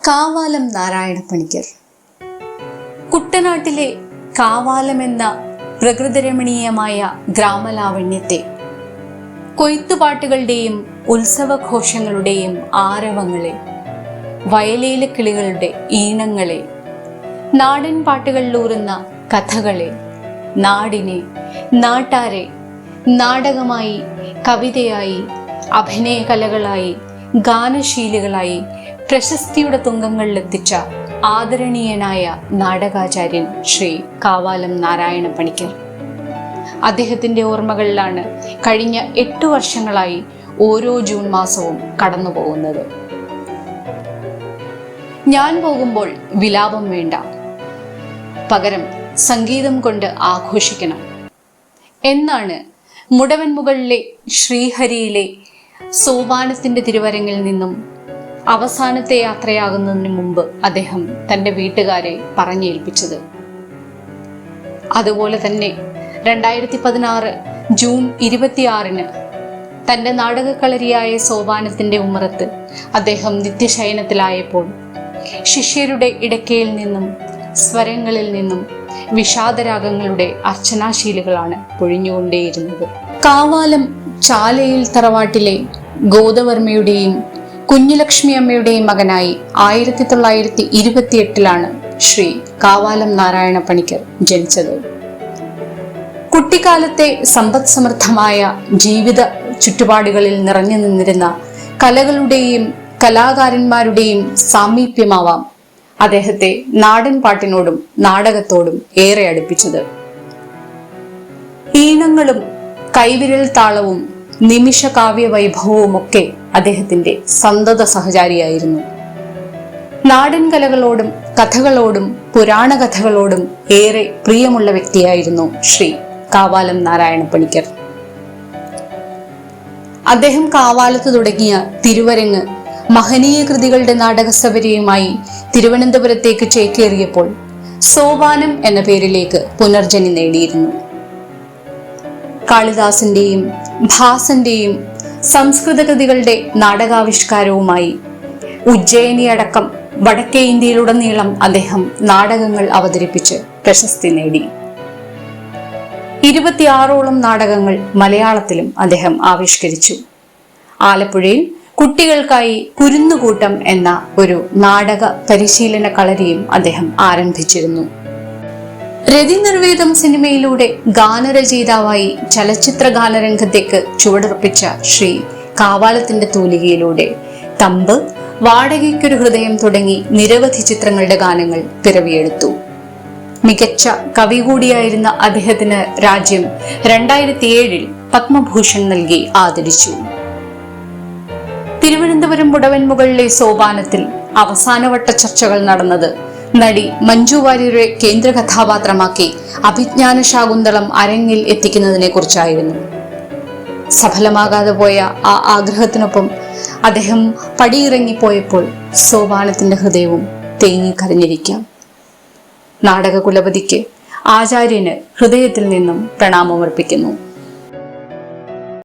കാവാലം നാരായണപ്പണിക്കർ. കുട്ടനാട്ടിലെ കാവാലം എന്ന പ്രകൃതിരമണീയമായ ഗ്രാമലാവണ്യത്തെ കൊയ്ത്തുപാട്ടുകളുടെയും ഉത്സവഘോഷങ്ങളുടെയും ആരവങ്ങളെ, വയലേല കിളികളുടെ ഈണങ്ങളെ, നാടൻ പാട്ടുകളിലൂറുന്ന കഥകളെ, നാടിനെ, നാട്ടാരെ നാടകമായി, കവിതയായി, അഭിനയകലകളായി, ഗാനശീലികളായി പ്രശസ്തിയുടെ തുങ്കങ്ങളിലെത്തിച്ച ആദരണീയനായ നാടകാചാര്യൻ ശ്രീ കാവാലം നാരായണപ്പണിക്കർ. അദ്ദേഹത്തിൻ്റെ ഓർമ്മകളിലാണ് കഴിഞ്ഞ 8 വർഷങ്ങളായി ഓരോ ജൂൺ മാസവും കടന്നു പോകുന്നത്. ഞാൻ പോകുമ്പോൾ വിലാപം വേണ്ട, പകരം സംഗീതം കൊണ്ട് ആഘോഷിക്കണം എന്നാണ് മുടവൻമുകളിലെ ശ്രീഹരിയിലെ സോപാനത്തിൻ്റെ തിരുവരങ്ങിൽ നിന്നും അവസാനത്തെ യാത്രയാകുന്നതിന് മുമ്പ് അദ്ദേഹം തൻ്റെ വീട്ടുകാരെ പറഞ്ഞേൽപ്പിച്ചത്. അതുപോലെ തന്നെ 2016 ജൂൺ 26 തൻ്റെ നാടകക്കളരിയായ സോപാനത്തിൻ്റെ ഉമ്മറത്ത് അദ്ദേഹം നിത്യശയനത്തിലായപ്പോൾ ശിഷ്യരുടെ ഇടയ്ക്കയിൽ നിന്നും സ്വരങ്ങളിൽ നിന്നും വിഷാദരാഗങ്ങളുടെ അർച്ചനാശീലുകളാണ് പൊഴിഞ്ഞുകൊണ്ടേയിരുന്നത്. കാവാലം ചാലയിൽ തറവാട്ടിലെ ഗോദവർമ്മയുടെയും കുഞ്ഞുലക്ഷ്മി അമ്മയുടെയും മകനായി 1928 ശ്രീ കാവാലം നാരായണപ്പണിക്കർ ജനിച്ചത്. കുട്ടിക്കാലത്തെ സമ്പദ് സമൃദ്ധമായ ജീവിത ചുറ്റുപാടുകളിൽ നിറഞ്ഞു നിന്നിരുന്ന കലകളുടെയും കലാകാരന്മാരുടെയും സാമീപ്യമാവാം അദ്ദേഹത്തെ നാടൻ പാട്ടിനോടും നാടകത്തോടും ഏറെ അടുപ്പിച്ചത്. ഈണങ്ങളും കൈവിരൽ താളവും നിമിഷ കാവ്യ വൈഭവവുമൊക്കെ അദ്ദേഹത്തിന്റെ സന്തത സഹചാരിയായിരുന്നു. നാടൻ കലകളോടും കഥകളോടും പുരാണ കഥകളോടും ഏറെ പ്രിയമുള്ള വ്യക്തിയായിരുന്നു ശ്രീ കാവാലം നാരായണപ്പണിക്കർ. അദ്ദേഹം കാവാലത്ത് തുടങ്ങിയ തിരുവരങ്ങ് മഹനീയ കൃതികളുടെ നാടകസവരിയുമായി തിരുവനന്തപുരത്തേക്ക് ചേക്കേറിയപ്പോൾ സോപാനം എന്ന പേരിലേക്ക് പുനർജനി നേടിയിരുന്നു. കാളിദാസന്റെയും ഭാസന്റെയും സംസ്കൃത കൃതികളുടെ നാടകാവിഷ്കാരവുമായി ഉജ്ജയിനി അടക്കം വടക്കേ ഇന്ത്യയിലുടനീളം അദ്ദേഹം നാടകങ്ങൾ അവതരിപ്പിച്ച് പ്രശസ്തി നേടി. 26ഓളം നാടകങ്ങൾ മലയാളത്തിലും അദ്ദേഹം ആവിഷ്കരിച്ചു. ആലപ്പുഴയിൽ കുട്ടികൾക്കായി കുരുന്നുകൂട്ടം എന്ന ഒരു നാടക പരിശീലന കളരിയും അദ്ദേഹം ആരംഭിച്ചിരുന്നു. രതിനിർവേദം സിനിമയിലൂടെ ഗാനരചയിതാവായി ചലച്ചിത്ര ഗാനരംഗത്തേക്ക് ചുവടുറപ്പിച്ച ശ്രീ കാവാലത്തിന്റെ തൂലികയിലൂടെ തമ്പ്, വാടകയ്ക്കൊരു ഹൃദയം തുടങ്ങി നിരവധി ചിത്രങ്ങളുടെ ഗാനങ്ങൾ പിറവിയെടുത്തു. മികച്ച കവി കൂടിയായിരുന്ന അദ്ദേഹത്തിന് രാജ്യം 2007 പത്മഭൂഷൺ നൽകി ആദരിച്ചു. തിരുവനന്തപുരം മുടവൻമുകളിലെ സോപാനത്തിൽ അവസാനവട്ട ചർച്ചകൾ നടന്നത് നടി മഞ്ജു വാര്യരെ കേന്ദ്ര കഥാപാത്രമാക്കി അഭിജ്ഞാന ശാകുന്തളം അരങ്ങിൽ എത്തിക്കുന്നതിനെ കുറിച്ചായിരുന്നു. സഫലമാകാതെ പോയ ആ ആഗ്രഹത്തിനൊപ്പം അദ്ദേഹം പടിയിറങ്ങിപ്പോയപ്പോൾ സോപാനത്തിന്റെ ഹൃദയവും തേങ്ങിക്കരഞ്ഞിരിക്കാം. നാടക കുലപതിക്ക് ആചാര്യന് ഹൃദയത്തിൽ നിന്നും പ്രണാമമർപ്പിക്കുന്നു.